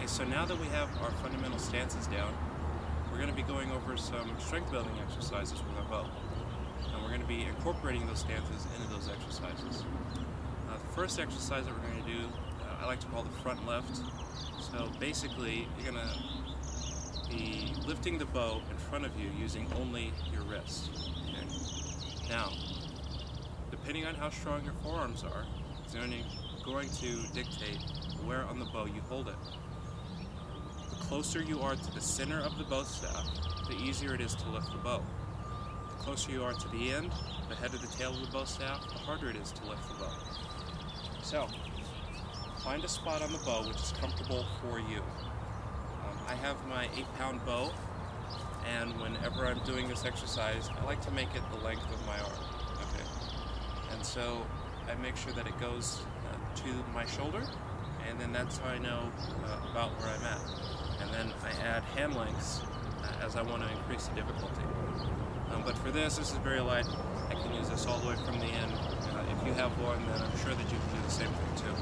So now that we have our fundamental stances down, we're going to be going over some strength building exercises with our bow. And we're going to be incorporating those stances into those exercises. The first exercise that we're going to do, I like to call the front left. So basically, you're going to be lifting the bow in front of you using only your wrist. Okay? Now, depending on how strong your forearms are, it's going to dictate where on the bow you hold it. The closer you are to the center of the bow staff, the easier it is to lift the bow. The closer you are to the end, the head of the tail of the bow staff, the harder it is to lift the bow. So, find a spot on the bow which is comfortable for you. I have my 8-pound bow, and whenever I'm doing this exercise, I like to make it the length of my arm. Okay, and so I make sure that it goes to my shoulder, and then that's how I know about where I'm at. And then I add hand lengths as I want to increase the difficulty. But for this is very light. I can use this all the way from the end. If you have one, then I'm sure that you can do the same thing too.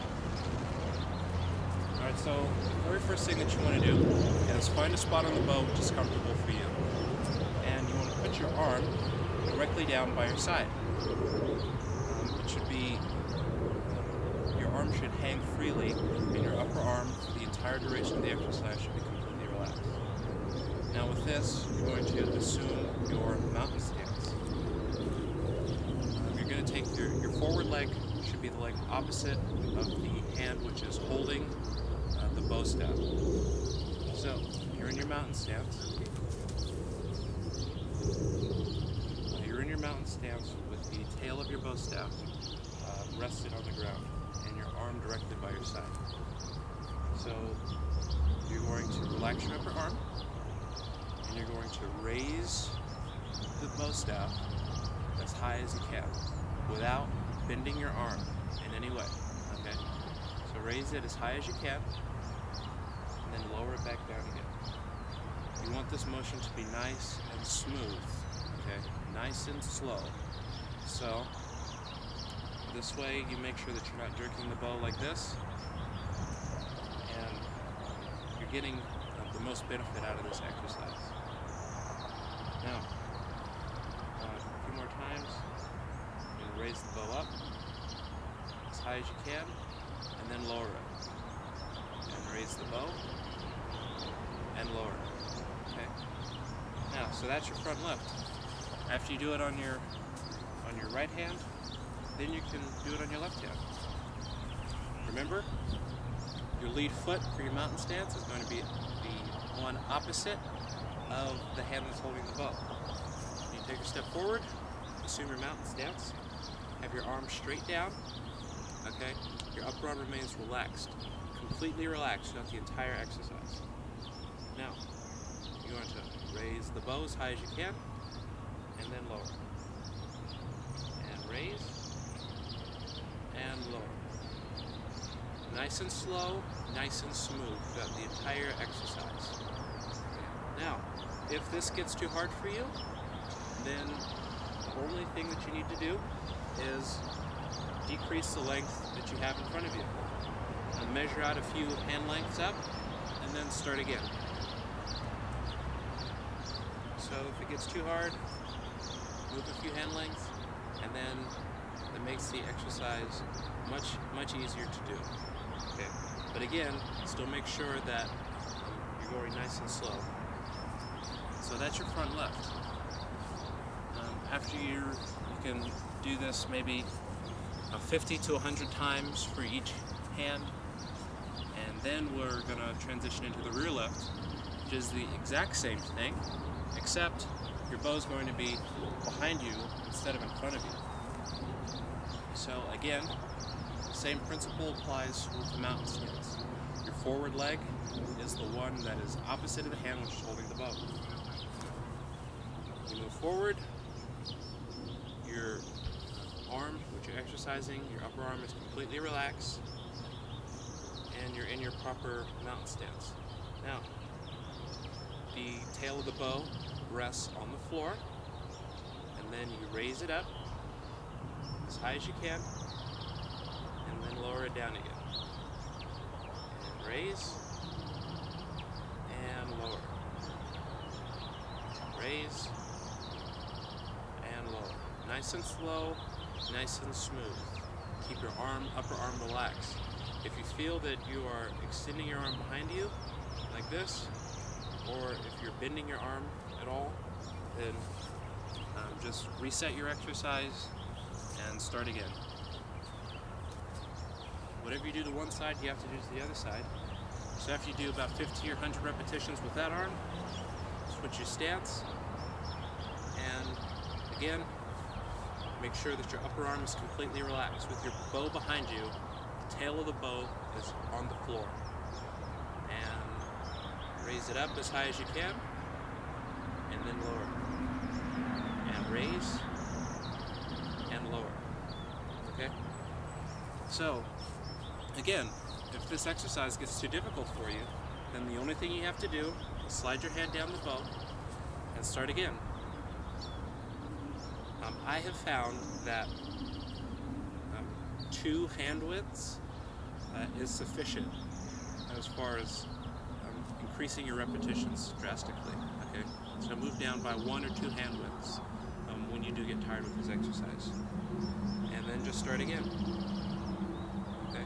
Alright, so the very first thing that you want to do is find a spot on the bow which is comfortable for you. And you want to put your arm directly down by your side. It should be, your arm should hang freely, and your upper arm for the entire duration of the exercise should be completely relaxed. Now with this, you're going to assume your mountain stance. You're going to take your forward leg, should be the leg opposite of the hand which is holding the bow staff. So, you're in your mountain stance. You're in your mountain stance with the tail of your bow staff rested on the ground and your arm directed by your side. So, you're going to relax your upper arm and you're going to raise the bow staff as high as you can without bending your arm in any way. Okay? So raise it as high as you can and then lower it back down again. You want this motion to be nice and smooth. Okay? Nice and slow. So this way you make sure that you're not jerking the bow like this, and you're getting the most benefit out of this exercise. Now, a few more times, you're going to raise the bow up as high as you can, and then lower it. And raise the bow, and lower it. Okay? Now, so that's your front left. After you do it on your right hand, then you can do it on your left hand. Remember, your lead foot for your mountain stance is going to be the one opposite of the hand that's holding the bow. You take a step forward, assume your mountain stance, have your arm straight down, okay? Your upper arm remains relaxed, completely relaxed throughout the entire exercise. Now, you're going to raise the bow as high as you can, and then lower. And raise, and lower. Nice and slow, nice and smooth throughout the entire exercise. Now, if this gets too hard for you, then the only thing that you need to do is decrease the length that you have in front of you. And measure out a few hand lengths up, and then start again. So if it gets too hard, move a few hand lengths, and then that makes the exercise much easier to do. Okay, but again, still make sure that you're going nice and slow. So that's your front left. After you can do this maybe 50 to 100 times for each hand, and then we're going to transition into the rear left, which is the exact same thing, except your bow is going to be behind you instead of in front of you. So again, same principle applies with the mountain stance. Your forward leg is the one that is opposite of the hand which is holding the bow. You move forward, your arm, which you're exercising, your upper arm is completely relaxed, and you're in your proper mountain stance. Now, the tail of the bow rests on the floor, and then you raise it up as high as you can, and then lower it down again. And raise, Nice and slow, nice and smooth. Keep your upper arm relaxed. If you feel that you are extending your arm behind you, like this, or if you're bending your arm at all, then just reset your exercise and start again. Whatever you do to one side, you have to do to the other side. So after you do about 50 or 100 repetitions with that arm, switch your stance, and again, make sure that your upper arm is completely relaxed. With your bow behind you, the tail of the bow is on the floor. And raise it up as high as you can, and then lower. And raise, and lower. Okay? So, again, if this exercise gets too difficult for you, then the only thing you have to do is slide your hand down the bow and start again. I have found that 2 hand widths is sufficient as far as increasing your repetitions drastically. Okay, so move down by 1 or 2 hand widths when you do get tired with this exercise, and then just start again. Okay,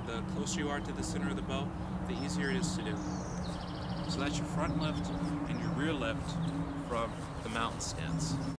the closer you are to the center of the bow, the easier it is to do. So that's your front lift and your rear lift from the mountain stance.